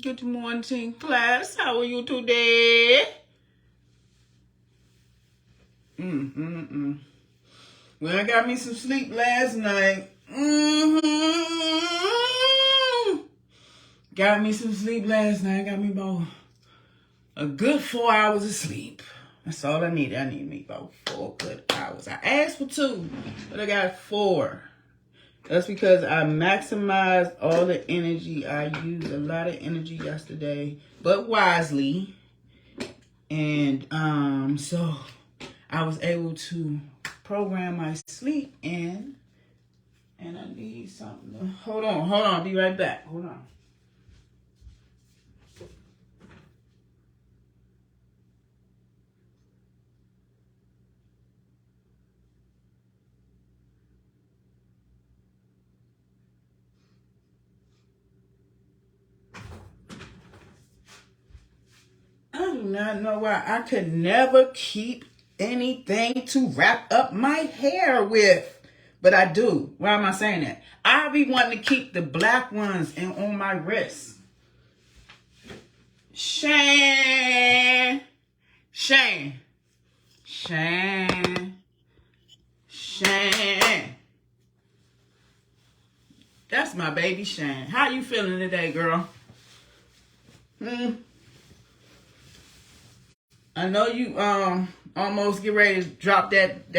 Good morning, class. How are you today? Well, I got me some sleep last night. Got me some sleep last night. Got me about a good 4 hours of sleep. That's all I need. I need me about 4 good hours. I asked for 2, but I got 4. That's because I maximized all the energy. I used a lot of energy yesterday, but wisely. And so I was able to program my sleep in. And I need something to, hold on. I'll be right back. Hold on. I do not know why I could never keep anything to wrap up my hair with. But I do. Why am I saying that? I be wanting to keep the black ones and on my wrist. Shane. That's my baby Shane. How you feeling today, girl? I know you almost get ready to drop that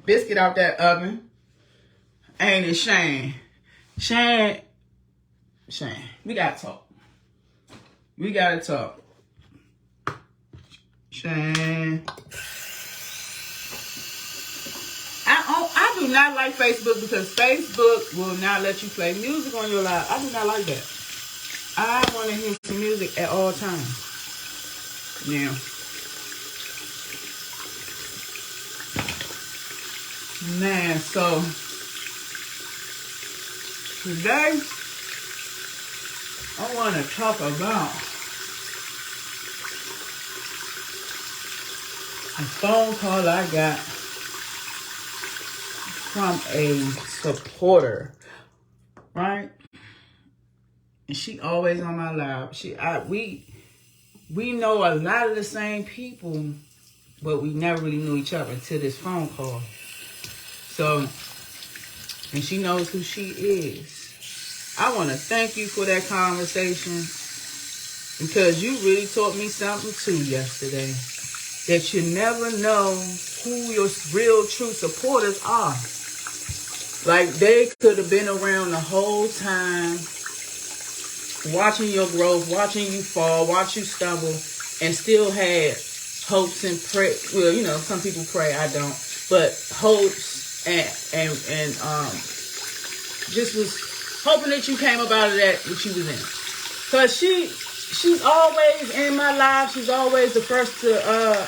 biscuit out that oven. Ain't it, Shane? Shane, we gotta talk. Shane. I do not like Facebook because Facebook will not let you play music on your live. I do not like that. I want to hear some music at all times. Yeah. Man, so today I want to talk about a phone call I got from a supporter, right? And she always on my live. We know a lot of the same people, but we never really knew each other until this phone call. So, and she knows who she is. I want to thank you for that conversation because you really taught me something too yesterday. That you never know who your real true supporters are. Like they could have been around the whole time, watching your growth, watching you fall, watch you stumble, and still had hopes and pray. Well, you know, some people pray, I don't, but hopes and just was hoping that you came up out of that you was in. Cause she's always in my life. She's always the first to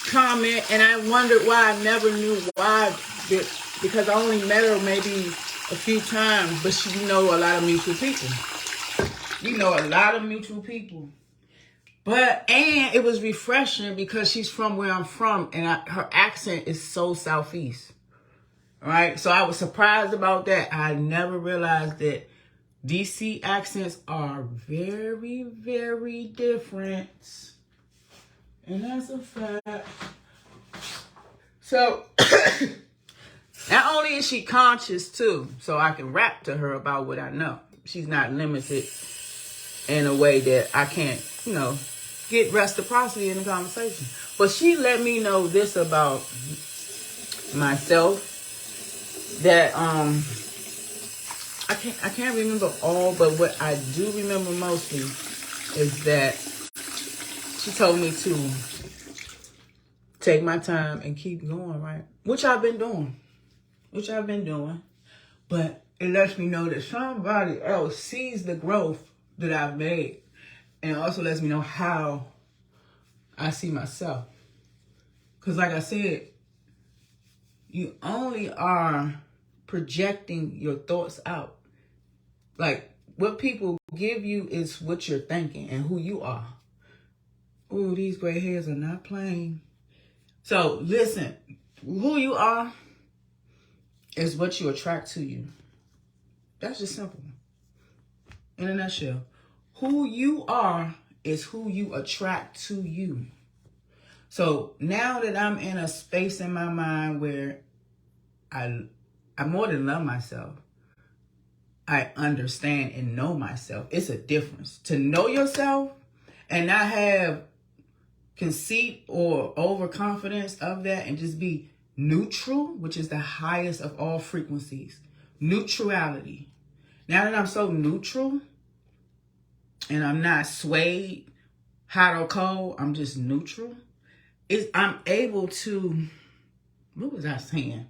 comment, and I wondered why I never knew why. Because I only met her maybe a few times, but she know a lot of mutual people. But, and it was refreshing because she's from where I'm from, and her accent is so Southeast. Right? So I was surprised about that. I never realized that DC accents are very, very different. And that's a fact. So, not only is she conscious too, so I can rap to her about what I know. She's not limited in a way that I can't, get reciprocity in the conversation. But she let me know this about myself that I can't remember all, but what I do remember mostly is that she told me to take my time and keep going, right? Which I've been doing. But it lets me know that somebody else sees the growth that I've made. And it also lets me know how I see myself. Because like I said, you only are projecting your thoughts out. Like, what people give you is what you're thinking and who you are. Ooh, these gray hairs are not plain. So, listen, who you are is what you attract to you. That's just simple. In a nutshell, Who you are is who you attract to you. So now that I'm in a space in my mind where I more than love myself, I understand and know myself. It's a difference to know yourself and not have conceit or overconfidence of that, and just be neutral, which is the highest of all frequencies. Neutrality. Now that I'm so neutral and I'm not swayed, hot or cold, I'm just neutral. I'm able to, what was I saying?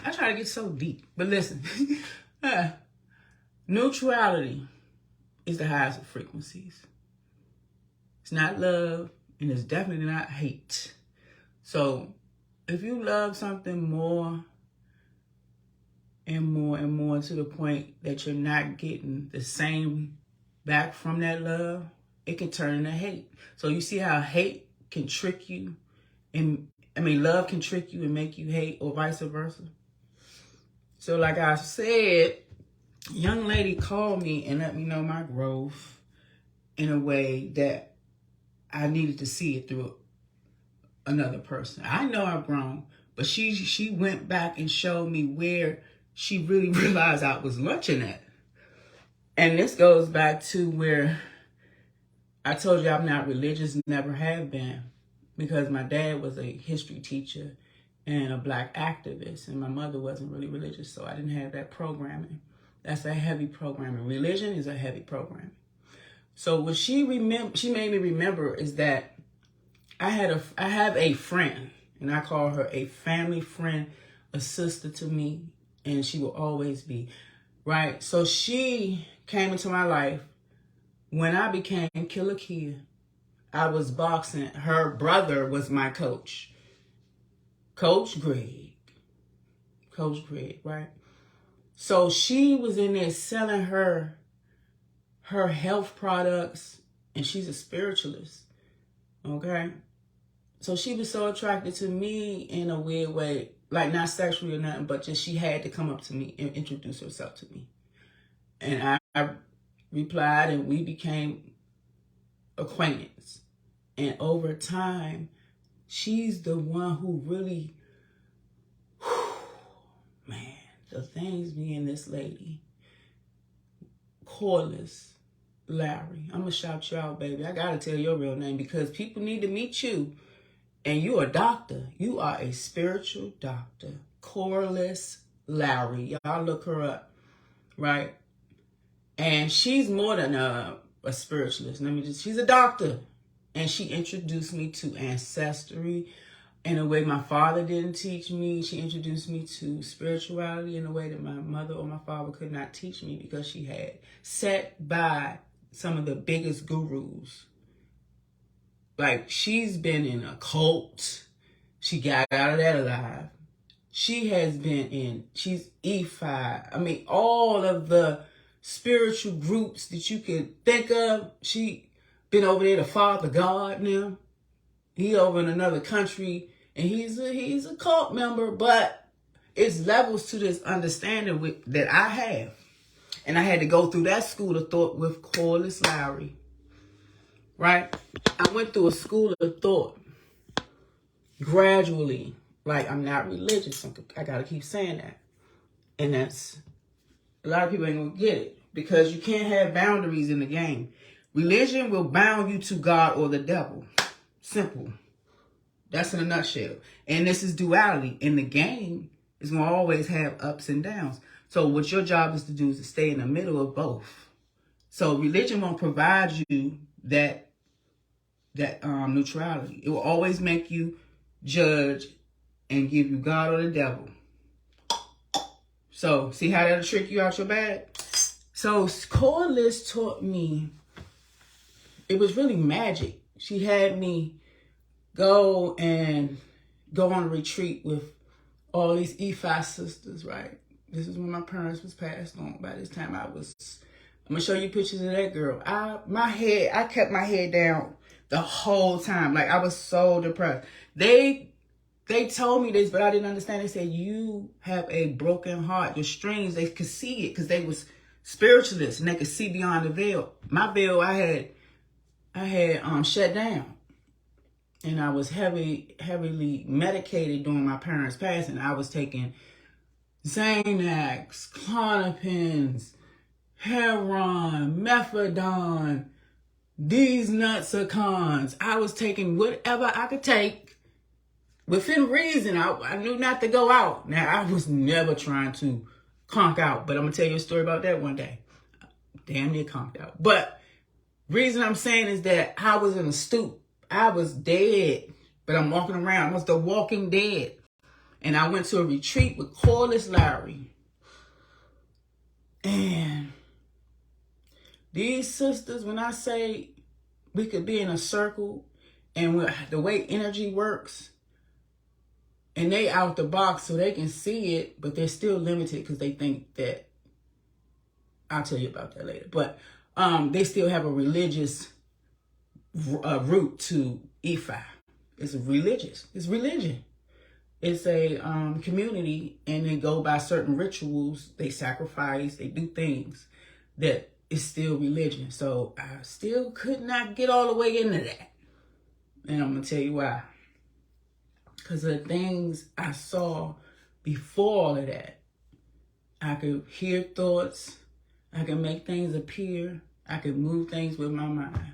I try to get so deep, but listen, neutrality is the highest of frequencies. It's not love, and it's definitely not hate. So if you love something more and more and more to the point that you're not getting the same back from that love, it can turn into hate. So you see how hate can trick you, and love can trick you and make you hate, or vice versa. So like I said, young lady called me and let me know my growth in a way that I needed to see it through another person. I know I've grown, but she went back and showed me where she really realized I was lunching at. And this goes back to where I told you I'm not religious, never have been, because my dad was a history teacher and a Black activist, and my mother wasn't really religious, so I didn't have that programming. That's a heavy programming. Religion is a heavy programming. So what she made me remember is that I have a friend, and I call her a family friend, a sister to me, and she will always be, right? So she came into my life when I became Killer Kia. I was boxing. Her brother was my coach, Coach Greg, right? So she was in there selling her health products, and she's a spiritualist, okay? So she was so attracted to me in a weird way, like not sexually or nothing, but just she had to come up to me and introduce herself to me. And I replied, and we became acquaintance. And over time, she's the one who really, man, the things me and this lady, Corliss Larry. I'm going to shout you out, baby. I got to tell your real name because people need to meet you. And you're a doctor. You are a spiritual doctor. Corliss Larry. Y'all look her up, right? And she's more than a spiritualist. She's a doctor. And she introduced me to ancestry in a way my father didn't teach me. She introduced me to spirituality in a way that my mother or my father could not teach me, because she had sat by some of the biggest gurus. Like, she's been in a cult. She got out of that alive. She's E5. All of the spiritual groups that you could think of. She been over there to Father God now. He over in another country, and he's a cult member, but it's levels to this understanding that I have. And I had to go through that school of thought with Corliss Larry. Right? I went through a school of thought gradually. Like, I'm not religious. I got to keep saying that. And that's, a lot of people ain't going to get it, because you can't have boundaries in the game. Religion will bound you to God or the devil. Simple. That's in a nutshell. And this is duality. In the game, it's going to always have ups and downs. So what your job is to do is to stay in the middle of both. So religion won't provide you that neutrality. It will always make you judge and give you God or the devil. So see how that'll trick you out your bag? So Corliss taught me, it was really magic. She had me go on a retreat with all these E5 sisters, right? This is when my parents was passed on. By this time I'm going to show you pictures of that girl. I kept my head down the whole time. Like, I was so depressed. They told me this, but I didn't understand. They said, you have a broken heart. Your strings, they could see it because they was spiritualists, and they could see beyond the veil. My veil, I had shut down, and I was heavily medicated during my parents' passing. I was taking Xanax, Klonopins, heroin, methadone, these nuts are cons. I was taking whatever I could take within reason. I knew not to go out. Now, I was never trying to conk out, but I'm going to tell you a story about that one day. Damn near conked out. But reason I'm saying is that I was in a stoop. I was dead, but I'm walking around. I was the walking dead. And I went to a retreat with Corliss Larry. And these sisters, when I say we could be in a circle and the way energy works, and they out the box so they can see it, but they're still limited because they think that, I'll tell you about that later, but they still have a religious root to Ifa. It's religion. It's a community, and they go by certain rituals. They sacrifice, they do things that is still religion. So I still could not get all the way into that. And I'm going to tell you why. Because of the things I saw before all of that. I could hear thoughts. I could make things appear. I could move things with my mind.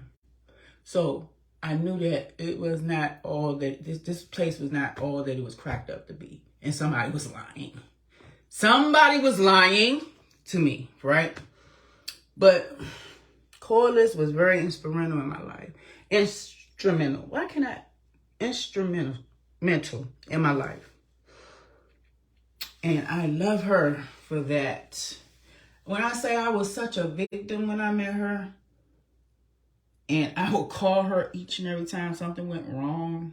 So I knew that it was not all that, this place was not all that it was cracked up to be. And somebody was lying. Somebody was lying to me, right? But Corliss was very instrumental in my life. Instrumental in my life. And I love her for that. When I say I was such a victim when I met her, and I would call her each and every time something went wrong,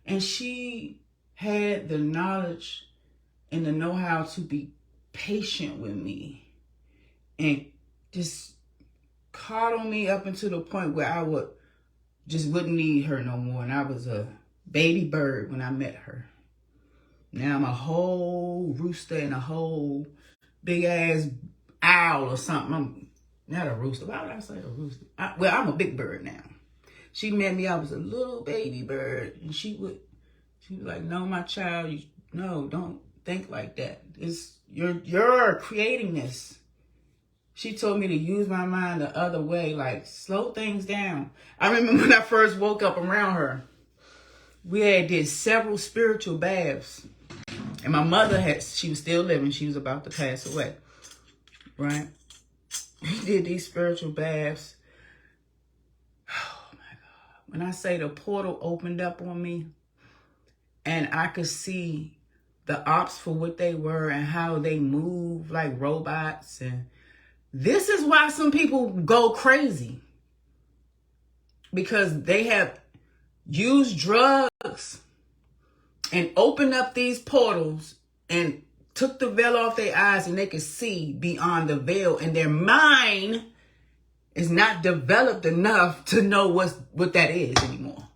and she had the knowledge and the know-how to be patient with me and just coddle me up until the point where I wouldn't need her no more. And I was a baby bird when I met her. Now I'm a whole rooster and a whole big ass owl or something. I'm not a rooster. Why would I say a rooster? I'm a big bird now. She met me, I was a little baby bird. And she was like, no, my child, don't think like that. You're creating this. She told me to use my mind the other way, like slow things down. I remember when I first woke up around her, we did several spiritual baths. And my mother she was still living. She was about to pass away, right? We did these spiritual baths. Oh my God. When I say the portal opened up on me and I could see the ops for what they were and how they move like robots. And this is why some people go crazy. Because they have used drugs and opened up these portals and took the veil off their eyes, and they could see beyond the veil, and their mind is not developed enough to know what that is anymore.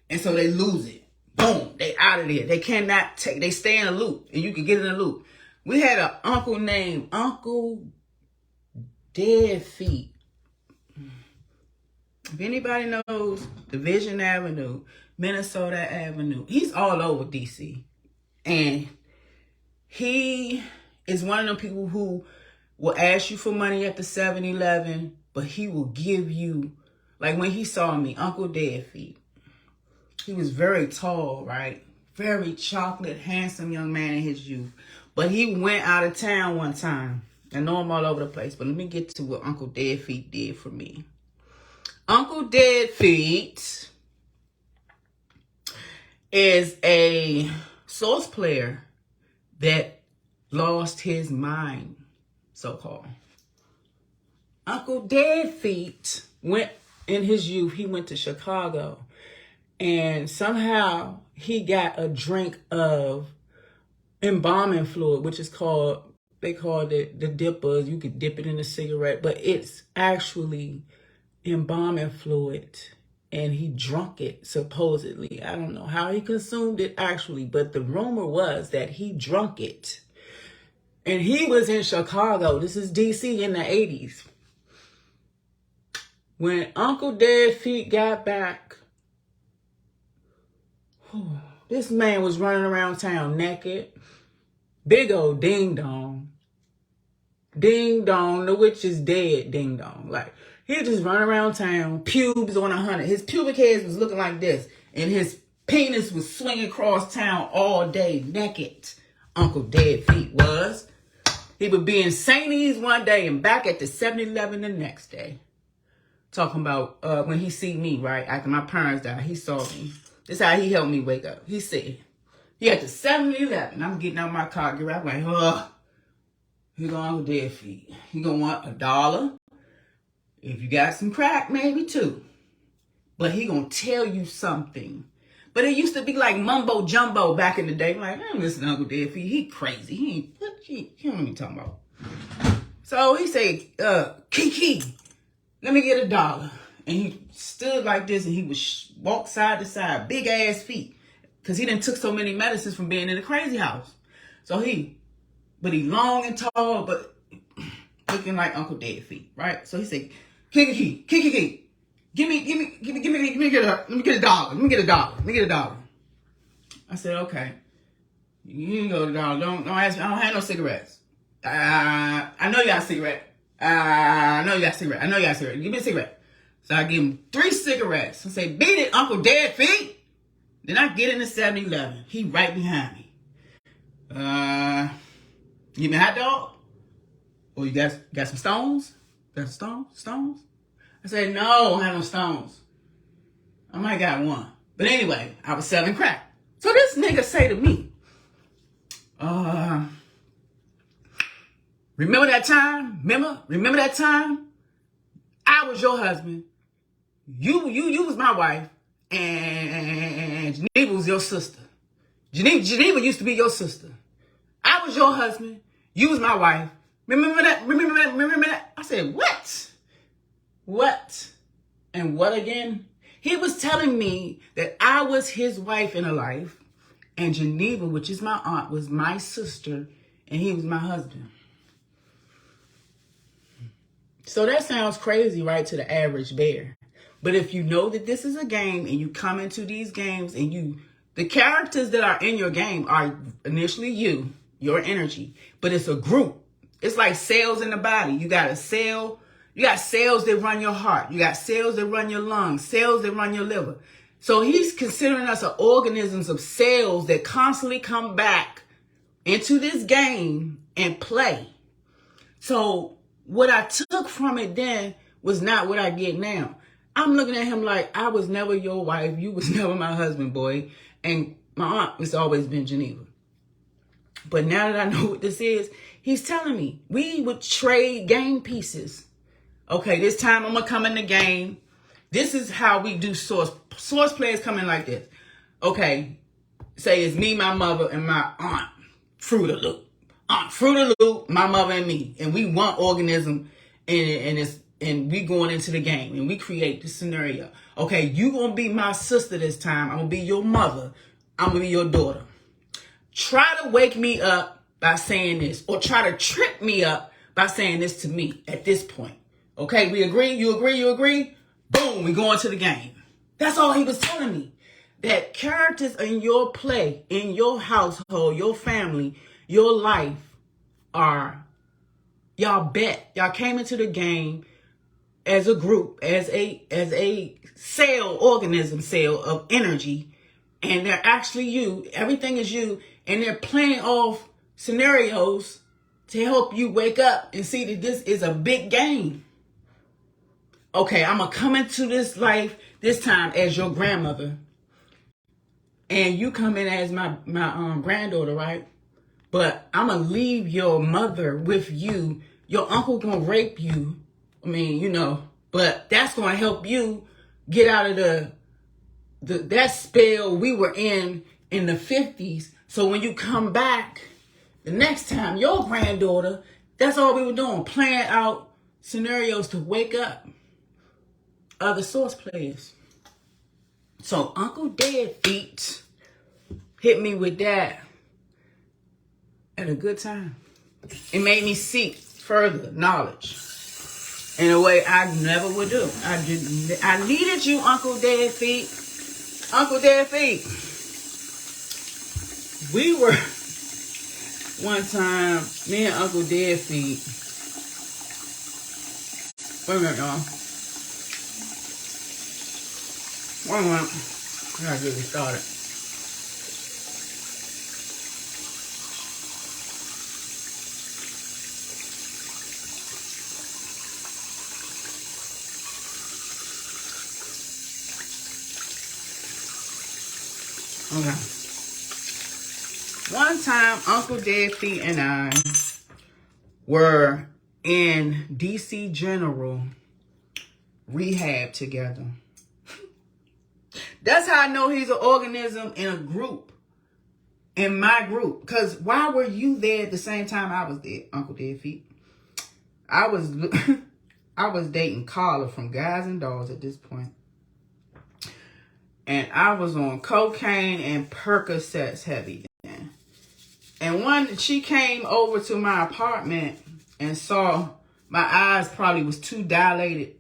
And so they lose it. Boom, they out of there. They cannot they stay in a loop, and you can get in a loop. We had an uncle named Uncle Dead Feet. If anybody knows Division Avenue, Minnesota Avenue, he's all over DC. And he is one of them people who will ask you for money at the 7-Eleven, but he will give you, like when he saw me, Uncle Dead Feet. He was very tall, right? Very chocolate, handsome young man in his youth. But he went out of town one time. I know I'm all over the place, but let me get to what Uncle Dead Feet did for me. Uncle Dead Feet is a source player that lost his mind, so-called. Uncle Dead Feet went, in his youth, he went to Chicago, and somehow he got a drink of embalming fluid, which is called, they called it the dippers. You could dip it in a cigarette, but it's actually embalming fluid. And he drunk it, supposedly. I don't know how he consumed it actually, but the rumor was that he drunk it. And he was in Chicago. This is D.C. in the 80s. When Uncle Dead Feet got back, this man was running around town naked. Big old ding dong. Ding dong, the witch is dead, ding dong. Like, he just run around town, pubes on 100. His pubic hairs was looking like this. And his penis was swinging across town all day, naked. Uncle Dead Feet was. He would be in St. E's one day and back at the 7-Eleven the next day. Talking about when he see me, right? After my parents died, he saw me. This is how he helped me wake up. He said, he at the 7-Eleven. I'm getting out my car, get right. I'm like, here go Uncle Dead Feet. He gonna want $1. If you got some crack, maybe 2. But he gonna tell you something. But it used to be like mumbo jumbo back in the day. Like, I don't listen to Uncle Dead Feet. He crazy. He don't know what he talking about. So he said, Kiki, let me get $1. And he stood like this and he would walk side to side, big ass feet. Because he done took so many medicines from being in the crazy house. So but he long and tall, but looking like Uncle Dead Feet, right? So he said, Kiki, let me get $1. I said, okay. You can go $1. Don't ask me. I don't have no cigarettes. I know you got a cigarette. I know you got a cigarette. Give me a cigarette. So I give him 3 cigarettes. I say, beat it, Uncle Dead Feet. Then I get in the 7-Eleven. He right behind me. Give me a hot dog? Or you got some stones? Got some stones? I said, no, I don't have no stones. I might got one. But anyway, I was selling crack. So this nigga say to me, remember that time? Remember that time? I was your husband. You was my wife. And Geneva was your sister. Geneva used to be your sister. I was your husband. You was my wife. Remember that? I said, what? What? And what again? He was telling me that I was his wife in a life, and Geneva, which is my aunt, was my sister, and he was my husband. So that sounds crazy, right, to the average bear. But if you know that this is a game and you come into these games and the characters that are in your game are initially your energy, but it's a group. It's like cells in the body. You got a cell. You got cells that run your heart. You got cells that run your lungs, cells that run your liver. So he's considering us organisms of cells that constantly come back into this game and play. So what I took from it then was not what I get now. I'm looking at him like, I was never your wife. You was never my husband, boy. And my aunt has always been Geneva. But now that I know what this is, he's telling me we would trade game pieces. Okay, this time I'm going to come in the game. This is how we do source. Source players come in like this. Okay, say it's me, my mother, and my aunt, Fruit of Loop. Aunt Fruit of Loop, my mother and me. And we one organism, and we going into the game. And we create the scenario. Okay, you going to be my sister this time. I'm going to be your mother. I'm going to be your daughter. Try to wake me up by saying this, or try to trip me up by saying this to me at this point. Okay, we agree? You agree? You agree? Boom, we go into the game. That's all he was telling me. That characters in your play, in your household, your family, your life are, y'all bet. Y'all came into the game as a group, as a organism cell of energy, and they're actually you. Everything is you. And they're playing off scenarios to help you wake up and see that this is a big game. Okay, I'm going to come into this life this time as your grandmother. And you come in as my granddaughter, right? But I'm going to leave your mother with you. Your uncle going to rape you. I mean, but that's going to help you get out of that spell we were in the 50s. So when you come back the next time, your granddaughter, that's all we were doing, playing out scenarios to wake up other source players. So Uncle Dead Feet hit me with that at a good time. It made me seek further knowledge in a way I never would do. I needed you, Uncle Dead Feet. Uncle Dead Feet. We were one time, me and Uncle Dead Feet. Wait a minute, y'all. Wait a minute. I gotta get this started. Okay. One time, Uncle Dead Feet and I were in DC General rehab together. That's how I know he's an organism in a group, in my group. Because why were you there at the same time I was there, Uncle Dead Feet? I was dating Carla from Guys and Dolls at this point. And I was on cocaine and Percocets heavy then. And she came over to my apartment and saw my eyes probably was too dilated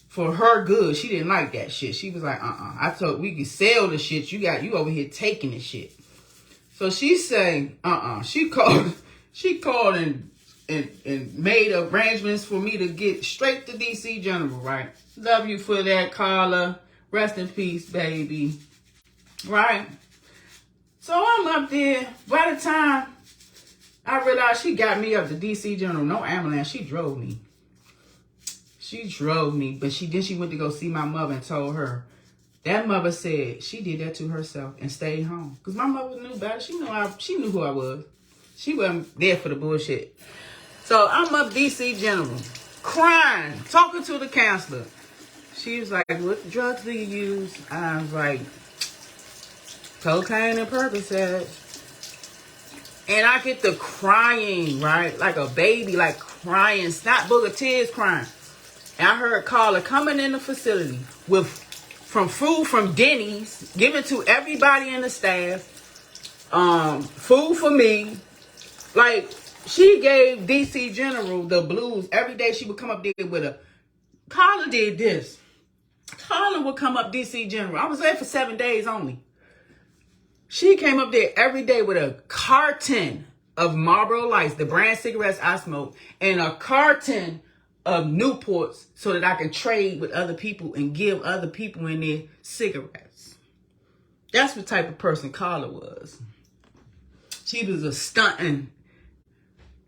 for her good. She didn't like that shit. She was like, I told we could sell the shit. You over here taking the shit. So she say, She called and made arrangements for me to get straight to DC General, right? Love you for that, Carla. Rest in peace, baby. Right? So I'm up there. By the time I realized she got me up to DC General, no ambulance, she drove me. But she went to go see my mother and told her. That mother said she did that to herself and stayed home. Because my mother knew better. She knew who I was. She wasn't there for the bullshit. So I'm up DC General, crying, talking to the counselor. She was like, what drugs do you use? I was like, cocaine and Percocet. And I get to crying, right? Like a baby, like crying, snot booger tears crying. And I heard Carla coming in the facility with from food from Denny's, given to everybody in the staff, food for me. Like, she gave DC General the blues. Every day she would come up there with a, Carla did this. Carla would come up DC General. I was there for 7 days only. She came up there every day with a carton of Marlboro Lights, the brand cigarettes I smoke, and a carton of Newports so that I can trade with other people and give other people in there cigarettes. That's the type of person Carla was. She was a stunting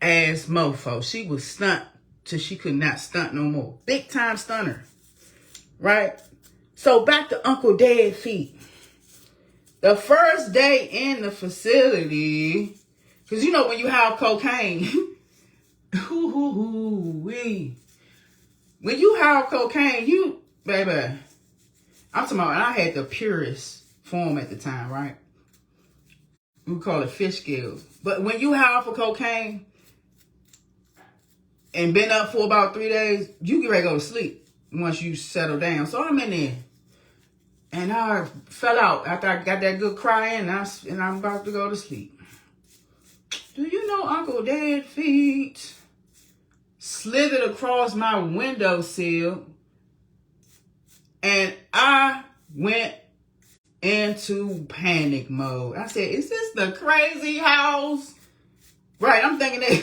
ass mofo. She was stunt till she could not stunt no more. Big time stunner. Right? So back to Uncle Dead Feet. The first day in the facility, because you know when you have cocaine, when you have cocaine, baby, I'm talking about, and I had the purest form at the time, right? We call it fish scales. But when you have for cocaine and been up for about 3 days, you get ready to go to sleep once you settle down. So I'm in there. And I fell out after I got that good crying, and I'm about to go to sleep. Do you know Uncle Dead Feet slithered across my windowsill, and I went into panic mode. I said, is this the crazy house? Right, I'm thinking that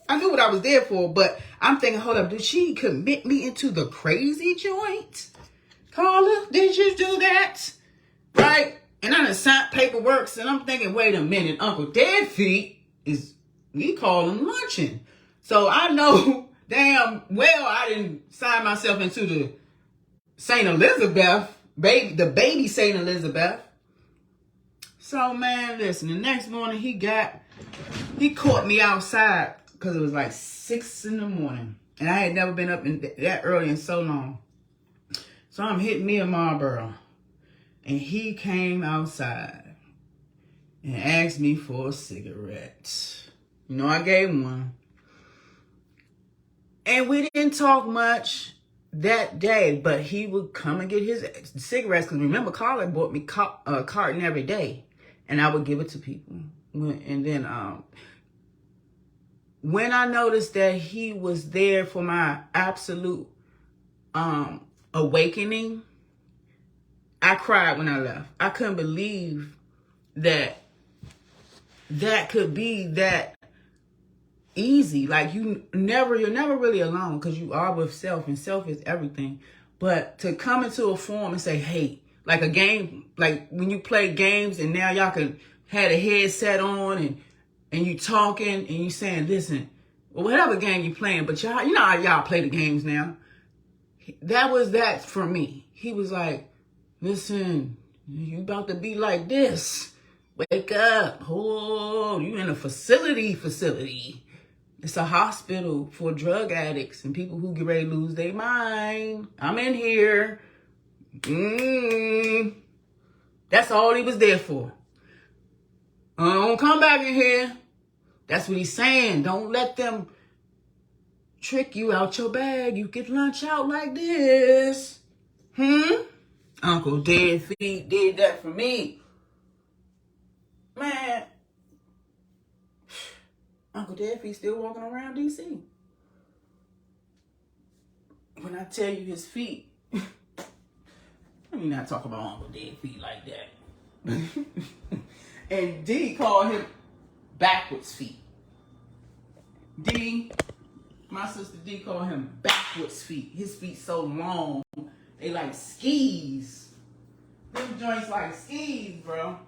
I knew what I was there for, but I'm thinking, hold up, did she commit me into the crazy joint? Carla, did you do that? Right? And I done signed paperwork, and I'm thinking, wait a minute, Uncle Dead Feet we call him luncheon. So I know damn well I didn't sign myself into the St. Elizabeth, the baby St. Elizabeth. So man, listen, the next morning he caught me outside because it was like 6 a.m. And I had never been up that early in so long. So I'm hitting me a Marlboro. And he came outside and asked me for a cigarette. You know, I gave him one. And we didn't talk much that day, but he would come and get his cigarettes. Because remember, Carla bought me a carton every day. And I would give it to people. And then when I noticed that he was there for my absolute awakening, I cried when I left. I couldn't believe that could be that easy. Like you're never really alone because you are with self, and self is everything. But to come into a form and say, hey, like a game, like when you play games and now y'all can have a headset on and you talking and you saying, listen, or whatever game you playing, but y'all, you know how y'all play the games now. That was that for me. He was like, listen, you about to be like this. Wake up. Oh, you in a facility. It's a hospital for drug addicts and people who get ready to lose their mind. I'm in here. That's all he was there for. Don't come back in here. That's what he's saying. Don't let them trick you out your bag. You get lunch out like this. Uncle Deadfeet did that for me. Man, Uncle Deadfeet still walking around D.C. When I tell you his feet, let me not talk about Uncle Deadfeet like that. And D called him backwards feet. My sister D called him backwards feet. His feet so long, they like skis. Them joints like skis, bro.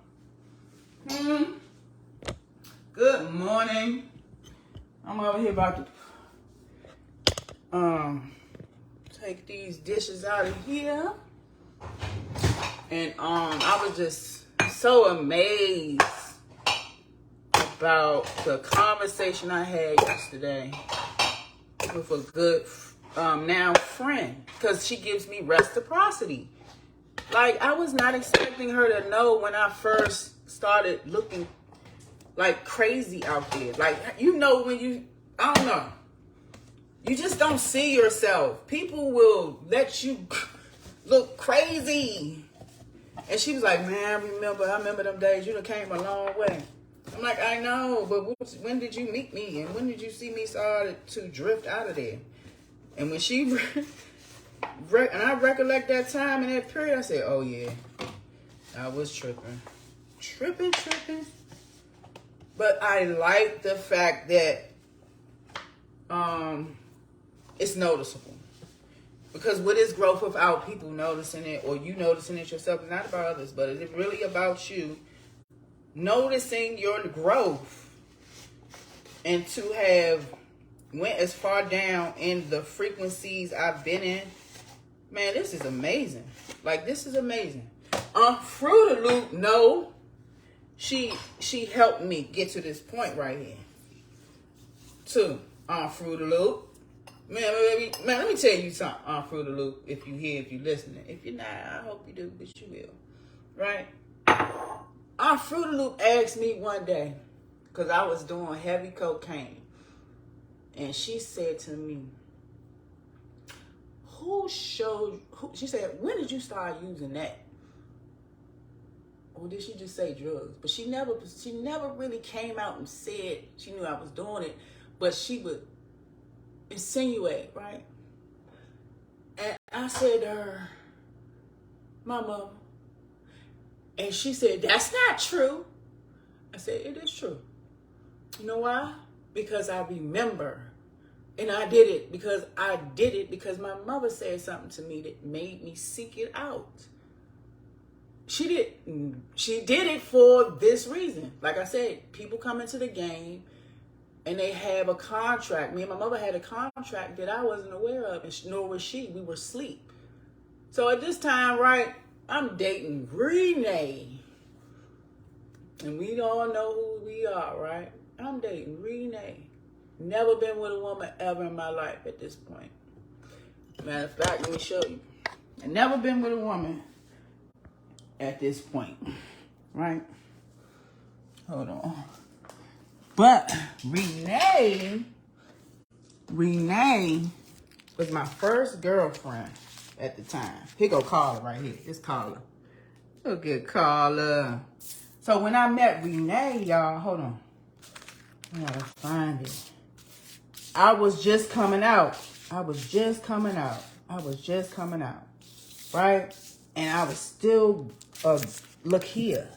Good morning. I'm over here about to take these dishes out of here. And I was just so amazed about the conversation I had yesterday with a good now friend, because she gives me reciprocity. Like, I was not expecting her to know when I first started looking like crazy out there. Like, you know, when you, I don't know, you just don't see yourself. People will let you look crazy. And she was like, man, I remember them days. You done came a long way. I'm like, I know, but when did you meet me? And when did you see me started to drift out of there? And when she, and I recollect that time and that period, I said, oh yeah, I was tripping. But I like the fact that it's noticeable. Because what is growth without people noticing it or you noticing it yourself? It's not about others, but it's really about you noticing your growth, and to have went as far down in the frequencies I've been in. Man, this is amazing. Like, this is amazing. Fruit of the Loop, no. She helped me get to this point right here. Two, Fruit of the Loop. Man, let me tell you something, Fruit of the Loop. If you here, if you listening. If you're not, I hope you do, but you will. Right? Fruit of the Loop asked me one day, because I was doing heavy cocaine. And she said to me, she said, when did you start using that? Or did she just say drugs? But she never really came out and said she knew I was doing it, but she would insinuate, right? And I said to her, Mama, and she said, that's not true. I said, it is true. You know why? Because I remember. And I did it because my mother said something to me that made me seek it out. She did it for this reason. Like I said, people come into the game and they have a contract. Me and my mother had a contract that I wasn't aware of, and nor was she. We were asleep. So at this time, right, I'm dating Renee. And we all know who we are, right? I'm dating Renee. Never been with a woman ever in my life at this point. Matter of fact, let me show you. I've never been with a woman at this point, right? Hold on. But Renee was my first girlfriend at the time. Here go Carla right here. It's Carla. Look at Carla. So when I met Renee, y'all, hold on. I gotta find it. I was just coming out. I was just coming out. Right? And I was still, look here.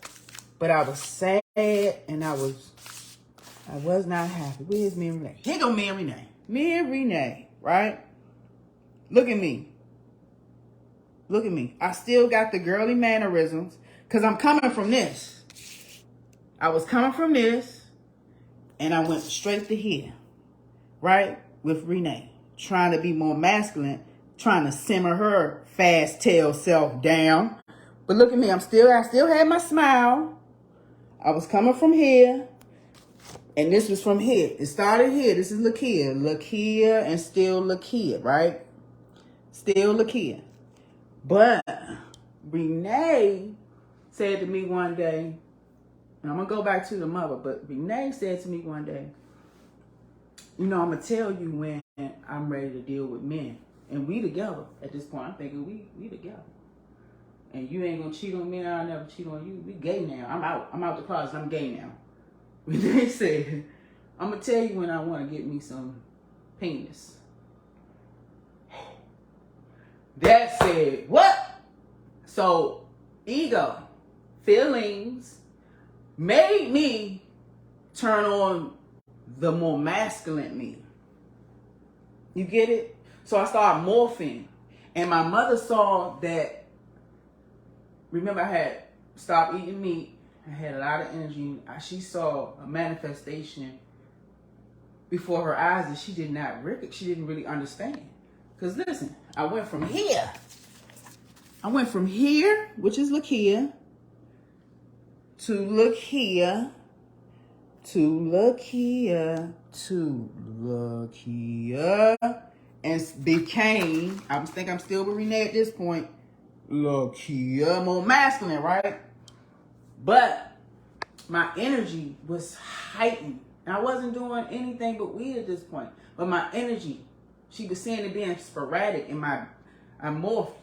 But I was sad and I was not happy. Where's me and Renee? Here go me and Renee. Me and Renee, right? Look at me. Look at me. I still got the girly mannerisms because I'm coming from this. I was coming from this and I went straight to here, right? With Renee, trying to be more masculine, trying to simmer her fast tail self down. But look at me. I still had my smile. I was coming from here. And this was from here. It started here. This is Lakia, and still Lakia, right? Still Lakia. But Renee said to me one day, and I'm going to go back to the mother, but Renee said to me one day, you know, I'm going to tell you when I'm ready to deal with men. And we together at this point. I'm thinking we together. And you ain't going to cheat on me, and I'll never cheat on you. We gay now. I'm out the closet. I'm gay now. Renee said, I'm going to tell you when I want to get me some penis. That said, what? So, ego, feelings, made me turn on the more masculine me. You get it? So I started morphing. And my mother saw that, remember I had stopped eating meat. I had a lot of energy. She saw a manifestation before her eyes that she didn't really understand. Because listen, I went from here, which is Lakia, to Lakia, and became, I think I'm still with Renee at this point, Lakia, more masculine, right? But my energy was heightened. And I wasn't doing anything but weed at this point. But my energy, she was seeing it being sporadic, and I morphed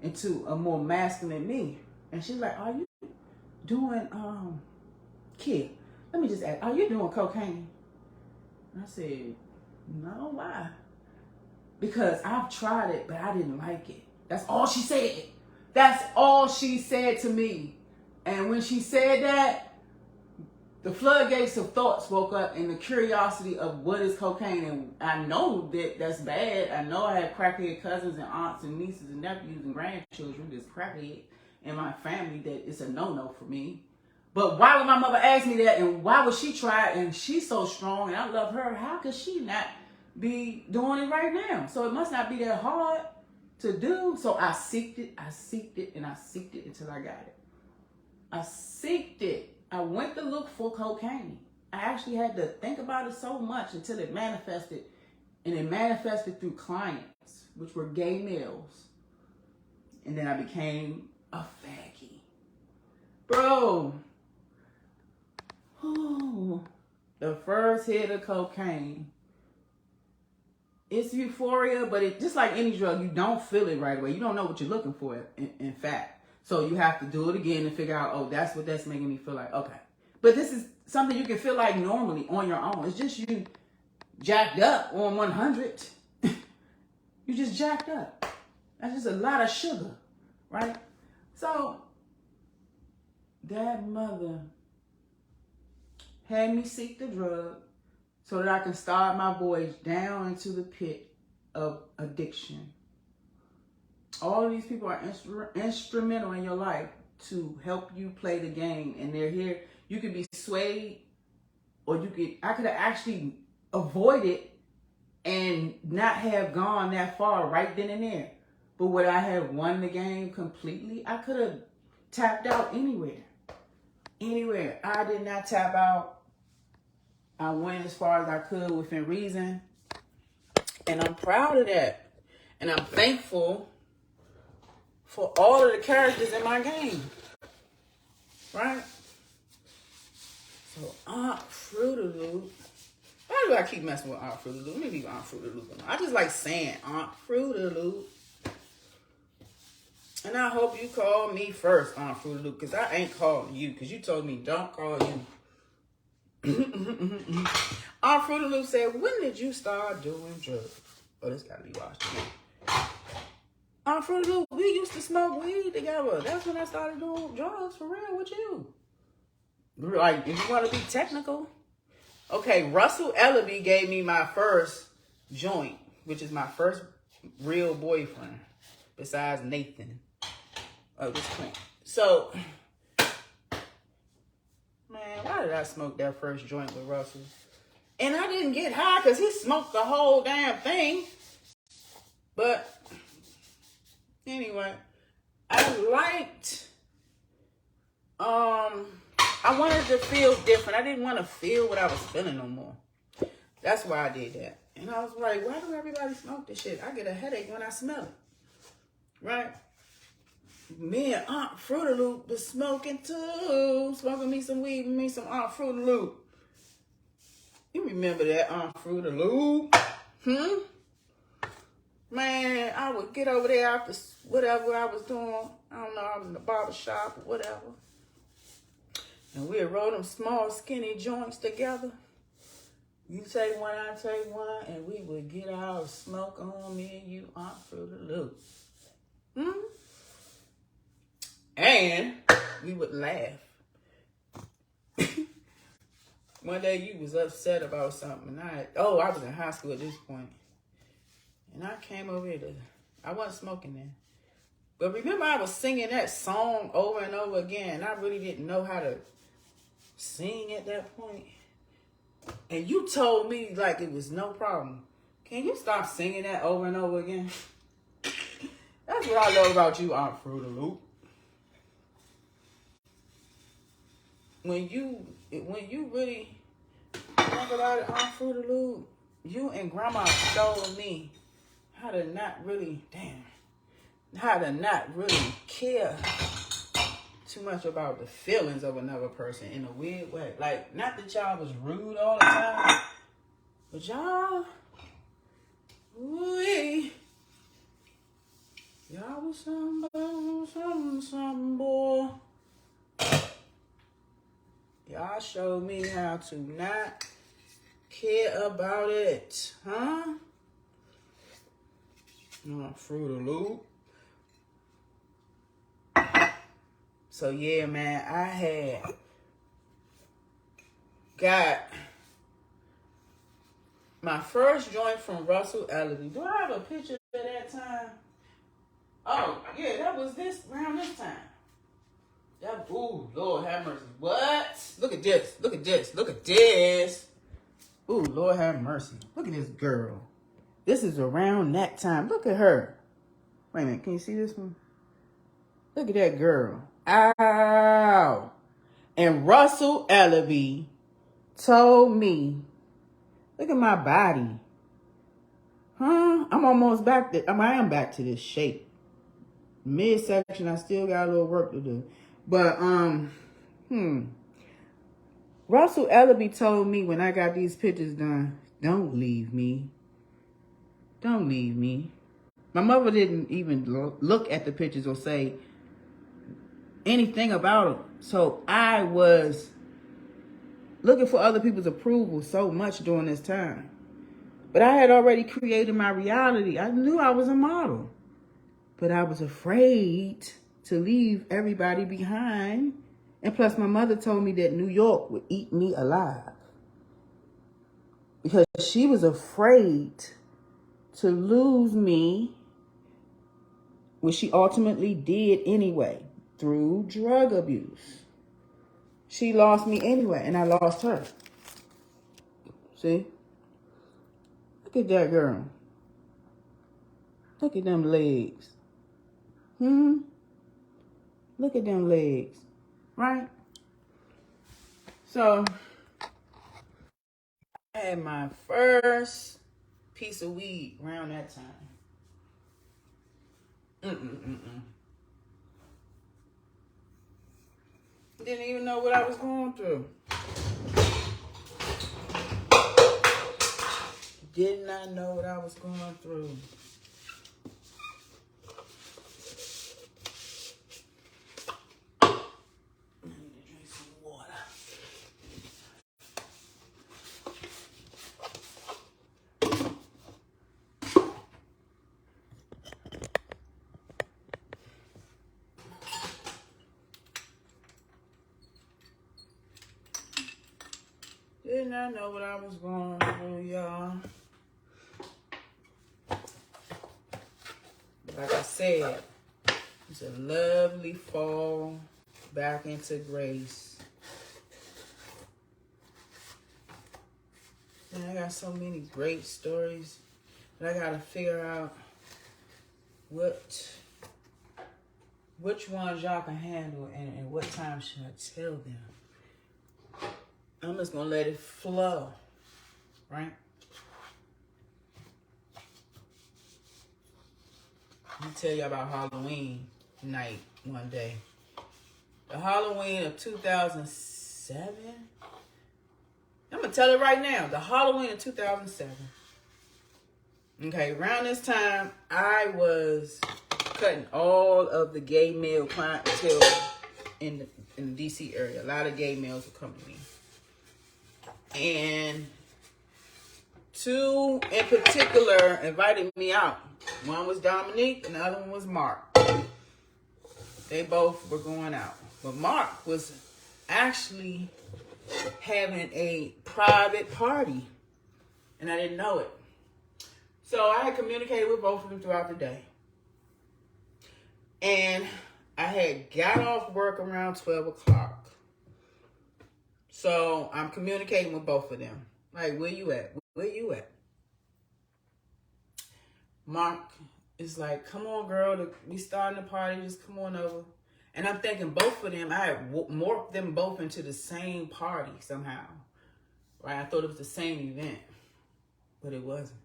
into a more masculine me. And she's like, are you doing, kid, let me just ask, are you doing cocaine? And I said, no, why? Because I've tried it, but I didn't like it. That's all she said. That's all she said to me. And when she said that, the floodgates of thoughts woke up, and the curiosity of what is cocaine. And I know that that's bad. I know I have crackhead cousins and aunts and nieces and nephews and grandchildren that's crackhead in my family, that it's a no-no for me. But why would my mother ask me that? And why would she try it? And she's so strong and I love her. How could she not be doing it right now? So it must not be that hard to do. So I seeked it until I got it. I seeked it. I went to look for cocaine. I actually had to think about it so much until it manifested. And it manifested through clients, which were gay males. And then I became a faggy. Bro. Ooh, the first hit of cocaine. It's euphoria, but it just like any drug, you don't feel it right away. You don't know what you're looking for, in fact. So you have to do it again and figure out, oh, that's what that's making me feel like. Okay. But this is something you can feel like normally on your own. It's just you jacked up on 100. You just jacked up. That's just a lot of sugar, right? So that mother had me seek the drug so that I can start my voyage down into the pit of addiction. All of these people are instrumental in your life to help you play the game, and they're here. You could be swayed, or I could have actually avoided and not have gone that far right then and there. But would I have won the game completely? I could have tapped out anywhere. I did not tap out. I went as far as I could within reason. And I'm proud of that. And I'm thankful for all of the characters in my game. Right? So Aunt Fruity Loop. Why do I keep messing with Aunt Fruity Loop? Let me leave Aunt Fruity Loop alone. I just like saying Aunt Fruity Loop. And I hope you call me first, Aunt Fruity Loop, because I ain't calling you, because you told me don't call you. Aunt Fruity Loop said, when did you start doing drugs? Oh, this gotta be watched. Aunt Fruity Loop, we used to smoke weed together. That's when I started doing drugs for real with you. Like, if you want to be technical. Okay, Russell Ellaby gave me my first joint, which is my first real boyfriend, besides Nathan. Oh, this Clint. So, man, why did I smoke that first joint with Russell? And I didn't get high because he smoked the whole damn thing. But, anyway, I liked, I wanted to feel different. I didn't want to feel what I was feeling no more. That's why I did that. And I was like, why do everybody smoke this shit? I get a headache when I smell it. Right? Me and Aunt Fruity Loop was smoking too. Smoking me some weed, me some Aunt Fruity Loop. You remember that Aunt Fruity Loop? Man, I would get over there after whatever I was doing. I don't know, I was in the barber shop or whatever. And we'd roll them small, skinny joints together. You take one, I take one, and we would get our smoke on, me and you, Aunt Fruity Loop. And we would laugh. One day you was upset about something. And I was in high school at this point. And I came over here I wasn't smoking then. But remember I was singing that song over and over again. And I really didn't know how to sing at that point. And you told me like it was no problem. Can you stop singing that over and over again? That's what I love about you, Aunt Fruity Loop. When you really think about it, Aunt Fruity Loop, you and Grandma showed me how to not really care too much about the feelings of another person in a weird way. Like, not that y'all was rude all the time, but y'all, y'all was something, boy. Y'all showed me how to not care about it, huh? Fruity Loop. So yeah, man, I had got my first joint from Russell Ellaby. Do I have a picture of that time? Oh, yeah, that was around this time. Ooh, Lord have mercy. What? Look at this. Look at this. Look at this. Ooh, Lord have mercy. Look at this girl. This is around that time. Look at her. Wait a minute. Can you see this one? Look at that girl. Ow. And Russell Ellaby told me, look at my body. Huh? I'm almost back to, I am back to this shape. Midsection, I still got a little work to do. But, Russell Ellaby told me when I got these pictures done, don't leave me. Don't leave me. My mother didn't even look at the pictures or say anything about them. So I was looking for other people's approval so much during this time. But I had already created my reality. I knew I was a model. But I was afraid to leave everybody behind. And plus, my mother told me that New York would eat me alive. Because she was afraid to lose me, which she ultimately did anyway, through drug abuse. She lost me anyway, and I lost her. See? Look at that girl. Look at them legs. Look at them legs. Right? So, I had my first piece of weed around that time. Didn't even know what I was going through. Did not know what I was going through. I need to drink some water. I know what I was going through, y'all. Like I said, it's a lovely fall back into grace. And I got so many great stories, but I gotta figure out which ones y'all can handle and what time should I tell them. I'm just gonna let it flow, right? Let me tell you about Halloween night one day. The Halloween of 2007. I'm going to tell it right now. The Halloween of 2007. Okay, around this time, I was cutting all of the gay male clientele in the D.C. area. A lot of gay males would come to me. And two in particular invited me out. One was Dominique and the other one was Mark. They both were going out. But Mark was actually having a private party. And I didn't know it. So I had communicated with both of them throughout the day. And I had got off work around 12 o'clock. So I'm communicating with both of them. Like, where you at? Where you at? Mark is like, come on, girl. We starting the party. Just come on over. And I'm thinking both of them, I had morphed them both into the same party somehow. Right? I thought it was the same event. But it wasn't.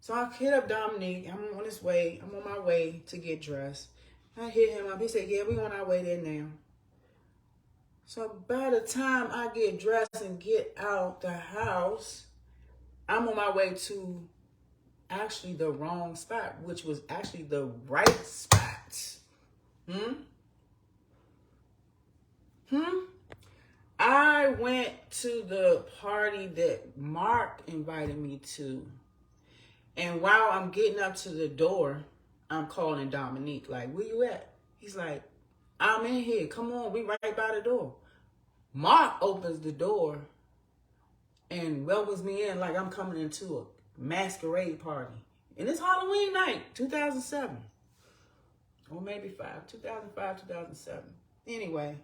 So I hit up Dominique. I'm on his way. I'm on my way to get dressed. I hit him up. He said, yeah, we on our way there now. So by the time I get dressed and get out the house, I'm on my way to actually the wrong spot, which was actually the right spot. I went to the party that Mark invited me to. And while I'm getting up to the door, I'm calling Dominique, like, where you at? He's like, I'm in here. Come on, we right by the door. Mark opens the door and welcomes me in like I'm coming into a masquerade party. And it's Halloween night, 2007. Or maybe 2005, 2007. Anyway,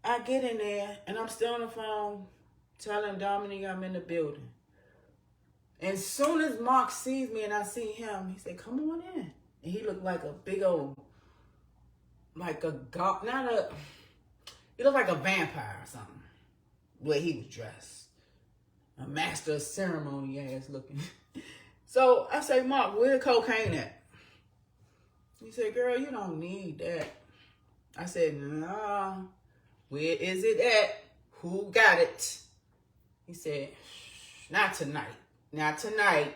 I get in there and I'm still on the phone telling Dominique I'm in the building. And as soon as Mark sees me and I see him, he said, come on in. And he looked like a big old, like a god, he looked like a vampire or something. The way he was dressed. A master of ceremony ass looking. So I say, Mark, where the cocaine at? He said, girl, you don't need that. I said, nah, where is it at? Who got it? He said, not tonight. Not tonight.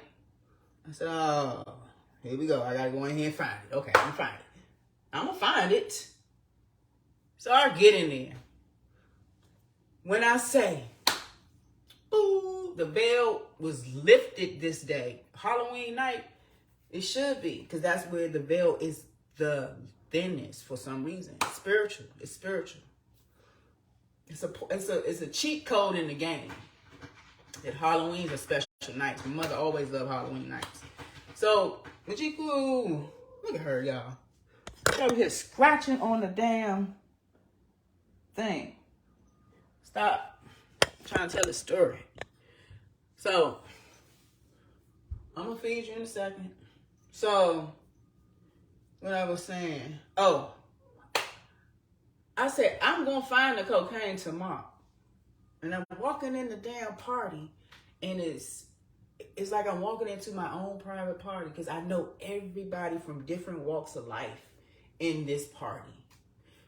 I said, oh, here we go. I got to go in here and find it. Okay, I'm going to find it. I'm going to find it. So I get in there. When I say, ooh, the veil was lifted this day. Halloween night, it should be. Because that's where the veil is the thinnest for some reason. It's spiritual. It's spiritual. It's a cheat code in the game. That Halloween's a special night. My mother always loved Halloween nights. So, Majiku, look at her, y'all. She's over here scratching on the damn thing. Stop trying to tell a story. So, I'm going to feed you in a second. So, what I was saying. Oh, I said, I'm going to find the cocaine tomorrow. And I'm walking in the damn party, and it's like I'm walking into my own private party because I know everybody from different walks of life in this party.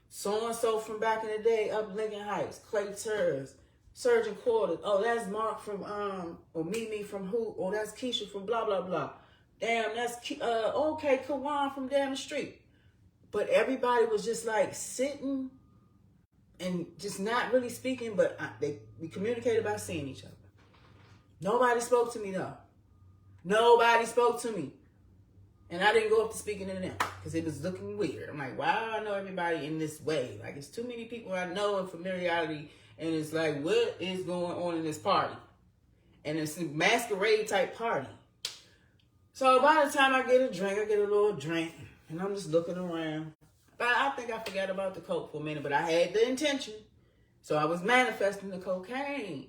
So-and-so from back in the day, up Lincoln Heights, Clay Terrace, Surgeon Quarters. Oh, that's Mark from, or Mimi from who? Oh, that's Keisha from blah, blah, blah. Damn, that's, okay, Kawan from down the street. But everybody was just like sitting and just not really speaking, but we communicated by seeing each other. Nobody spoke to me, though. Nobody spoke to me. And I didn't go up to speaking to them because it was looking weird. I'm like, why do I know everybody in this way? Like, it's too many people I know and familiarity. And it's like, what is going on in this party? And it's a masquerade type party. So by the time I get a drink, I get a little drink. And I'm just looking around. But I think I forgot about the coke for a minute. But I had the intention. So I was manifesting the cocaine.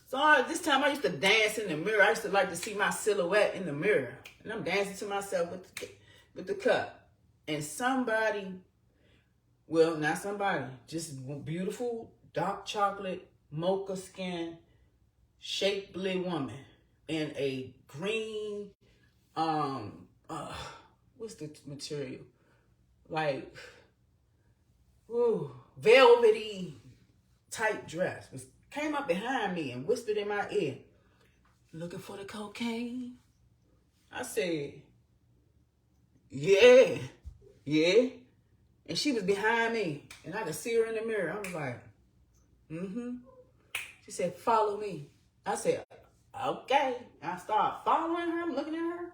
So this time I used to dance in the mirror. I used to like to see my silhouette in the mirror. And I'm dancing to myself with the cup. And somebody, well, not somebody, just beautiful dark chocolate, mocha skin, shapely woman in a green, what's the material? Like, velvety type dress. Came up behind me and whispered in my ear, looking for the cocaine? I said, yeah. And she was behind me and I could see her in the mirror. I was like, She said, follow me. I said, okay. I started following her, looking at her.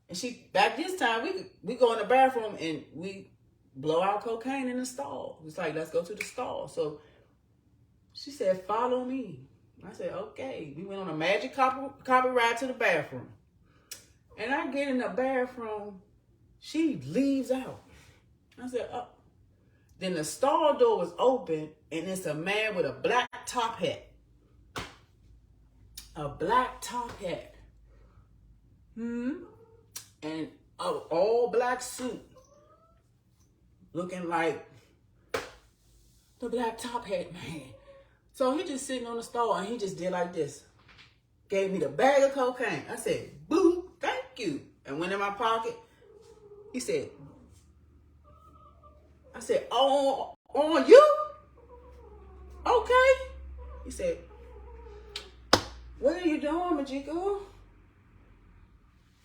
And back this time, we go in the bathroom and we blow out cocaine in the stall. It's like, let's go to the stall. So she said, follow me. I said, okay. We went on a magic carpet ride to the bathroom. And I get in the bathroom, she leaves out. I said, oh. Then the stall door was open, and it's a man with a black top hat. A black top hat. And an all black suit. Looking like the black top hat man. So he just sitting on the stall, and he just did like this. Gave me the bag of cocaine. I said, boo, thank you. And went in my pocket. He said, I said, oh, on you? Okay. He said, what are you doing, Majiku?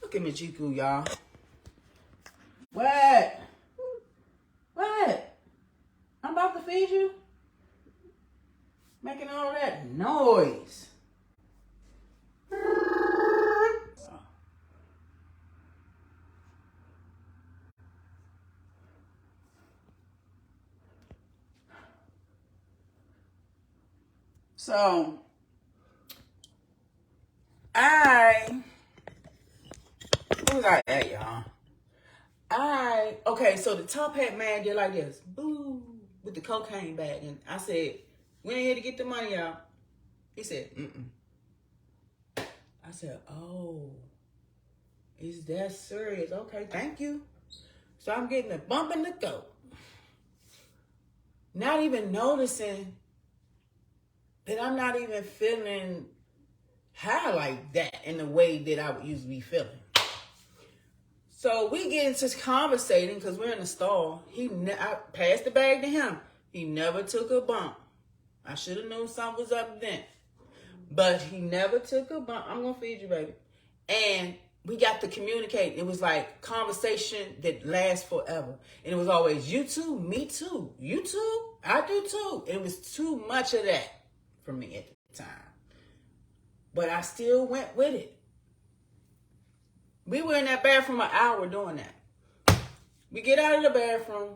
Look at Majiku, y'all. What? What? I'm about to feed you? Making all that noise. So, who was I at, y'all? Okay, so the top hat man did like this, boo, with the cocaine bag. And I said, we ain't here to get the money out. He said, I said, oh, is that serious? Okay, thank you. So I'm getting a bump in the throat. Not even noticing that I'm not even feeling high like that in the way that I would usually be feeling. So we get into conversating because we're in the stall. I passed the bag to him. He never took a bump. I should have known something was up then. But he never took a bump. I'm going to feed you, baby. And we got to communicate. It was like conversation that lasts forever. And it was always, you too, me too. You too, I do too. It was too much of that for me at the time. But I still went with it. We were in that bathroom an hour doing that. We get out of the bathroom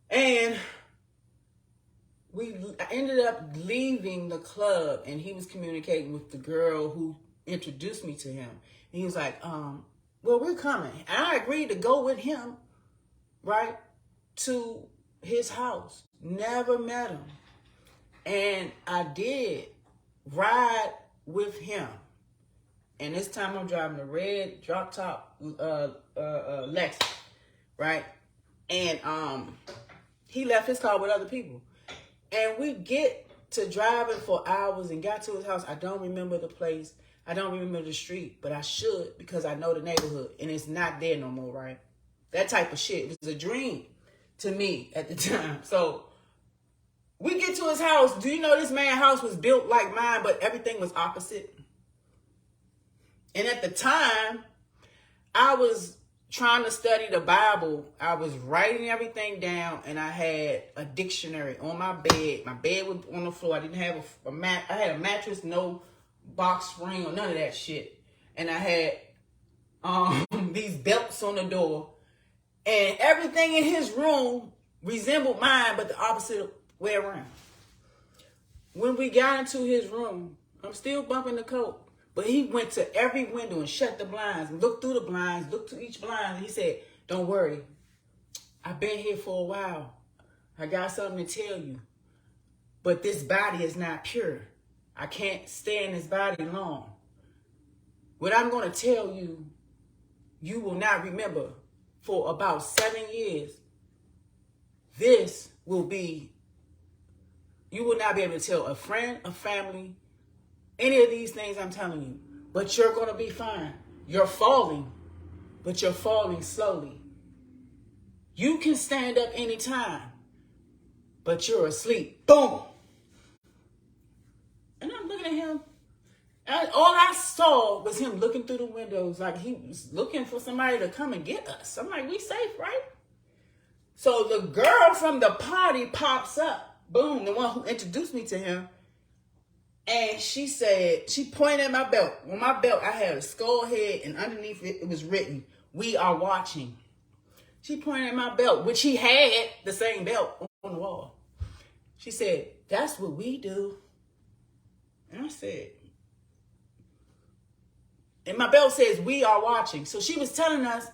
and we ended up leaving the club, and he was communicating with the girl who introduced me to him. And he was like, well, we're coming. And I agreed to go with him, right, to his house. Never met him. And I did ride with him. And this time I'm driving a red drop top Lexus, right? And he left his car with other people. And we get to driving for hours and got to his house. I don't remember the place. I don't remember the street, but I should because I know the neighborhood. And it's not there no more, right? That type of shit. It was a dream to me at the time. So we get to his house. Do you know this man's house was built like mine, but everything was opposite? And at the time, I was trying to study the Bible. I was writing everything down, and I had a dictionary on my bed. My bed was on the floor. I didn't have a mat. I had a mattress, no box spring or none of that shit. And I had these belts on the door. And everything in his room resembled mine, but the opposite way around. When we got into his room, I'm still bumping the coat, but he went to every window and shut the blinds, and looked through the blinds, looked to each blind, and he said, don't worry. I've been here for a while. I got something to tell you. But this body is not pure. I can't stay in this body long. What I'm going to tell you, you will not remember for about 7 years. This will be, you will not be able to tell a friend, a family, any of these things I'm telling you. But you're going to be fine. You're falling, but you're falling slowly. You can stand up anytime, but you're asleep. Boom. And I'm looking at him. And all I saw was him looking through the windows like he was looking for somebody to come and get us. I'm like, we safe, right? So the girl from the party pops up. Boom, the one who introduced me to him. And she said, she pointed at my belt. On my belt, I had a skull head, and underneath it, it was written, "We are watching." She pointed at my belt, which he had the same belt on the wall. She said, "That's what we do." And I said, and my belt says, "We are watching." So she was telling us,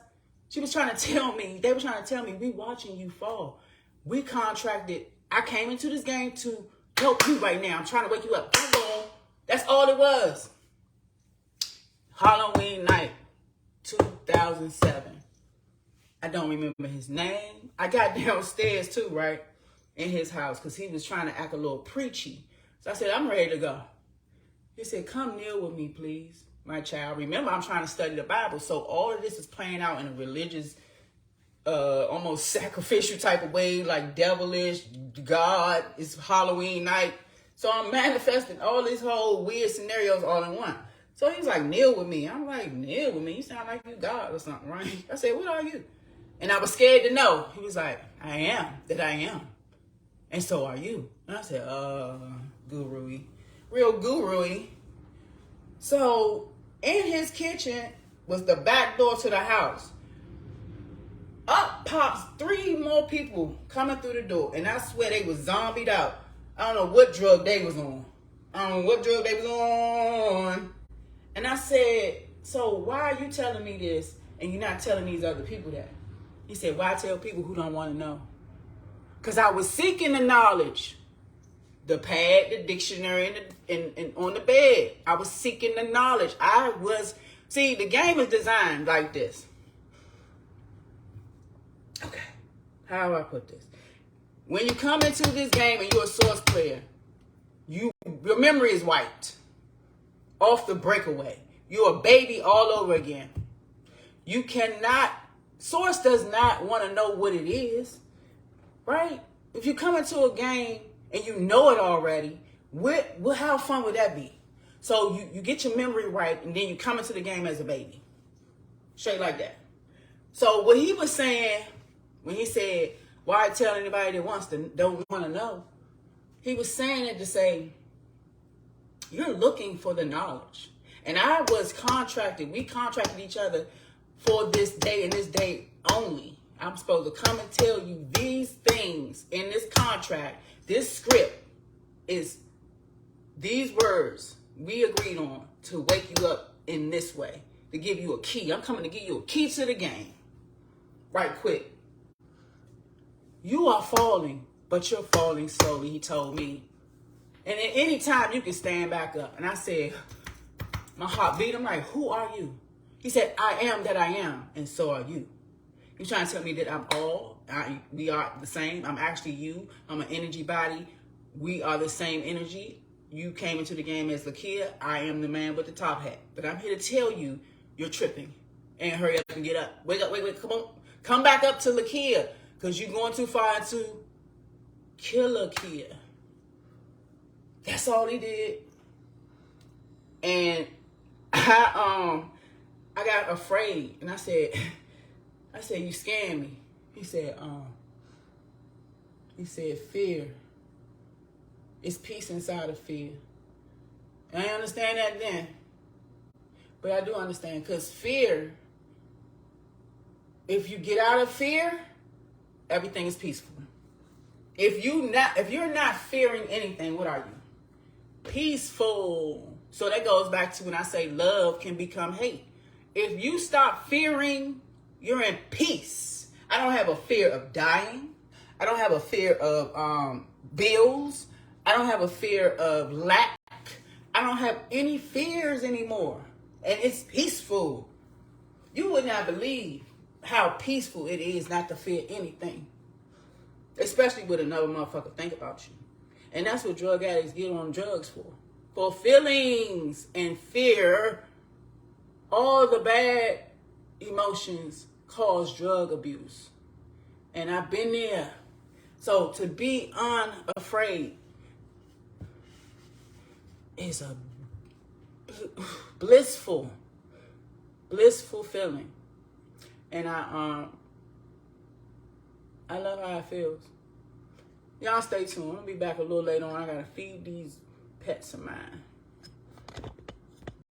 she was trying to tell me, they were trying to tell me, we watching you fall. We contracted. I came into this game to help you right now. I'm trying to wake you up. That's all it was. Halloween night, 2007. I don't remember his name. I got downstairs too, right, in his house, because he was trying to act a little preachy. So I said, I'm ready to go. He said, come kneel with me, please, my child. Remember, I'm trying to study the Bible. So all of this is playing out in a religious, almost sacrificial type of way, like devilish, God, it's Halloween night. So I'm manifesting all these whole weird scenarios all in one. So he's like, kneel with me. I'm like, kneel with me? You sound like you God or something, right? I said, what are you? And I was scared to know. He was like, I am that I am. And so are you. And I said, guru-y. Real guru-y. So in his kitchen was the back door to the house. Up pops 3 more people coming through the door. And I swear they was zombied out. I don't know what drug they was on. And I said, so why are you telling me this and you're not telling these other people that? He said, why tell people who don't want to know? Because I was seeking the knowledge. The pad, the dictionary, and on the bed. I was seeking the knowledge. See, the game is designed like this. Okay, how do I put this? When you come into this game and you're a source player, your memory is wiped off the breakaway. You're a baby all over again. You cannot, source does not want to know what it is, right? If you come into a game and you know it already, how fun would that be? So you get your memory right, and then you come into the game as a baby. Straight like that. So what he was saying, when he said, why tell anybody that don't want to know? He was saying it to say, you're looking for the knowledge. And I was contracted, we contracted each other for this day and this day only. I'm supposed to come and tell you these things in this contract. This script is these words we agreed on to wake you up in this way, to give you a key. I'm coming to give you a key to the game. Right quick. You are falling, but you're falling slowly, he told me. And at any time, you can stand back up. And I said, my heart beat. I'm like, who are you? He said, I am that I am, and so are you. He's trying to tell me that we are the same. I'm actually you. I'm an energy body. We are the same energy. You came into the game as Lakia. I am the man with the top hat. But I'm here to tell you, you're tripping. And hurry up and get up. Wake up, wait, come on. Come back up to Lakia. Because you're going too far into kill Lakia. That's all he did. And I got afraid. And I said, you scared me. He said, fear. It's peace inside of fear. And I didn't understand that then. But I do understand, because fear, if you get out of fear, everything is peaceful. If you're not fearing anything, what are you? Peaceful. So that goes back to when I say love can become hate. If you stop fearing, you're in peace. I don't have a fear of dying. I don't have a fear of bills. I don't have a fear of lack. I don't have any fears anymore. And it's peaceful. You would not believe how peaceful it is not to fear anything. Especially with another motherfucker think about you. And that's what drug addicts get on drugs for. For feelings and fear. All the bad emotions cause drug abuse. And I've been there. So to be unafraid is a blissful feeling. And I love how it feels. Y'all stay tuned. I'm gonna be back a little later on. I gotta feed these pets of mine.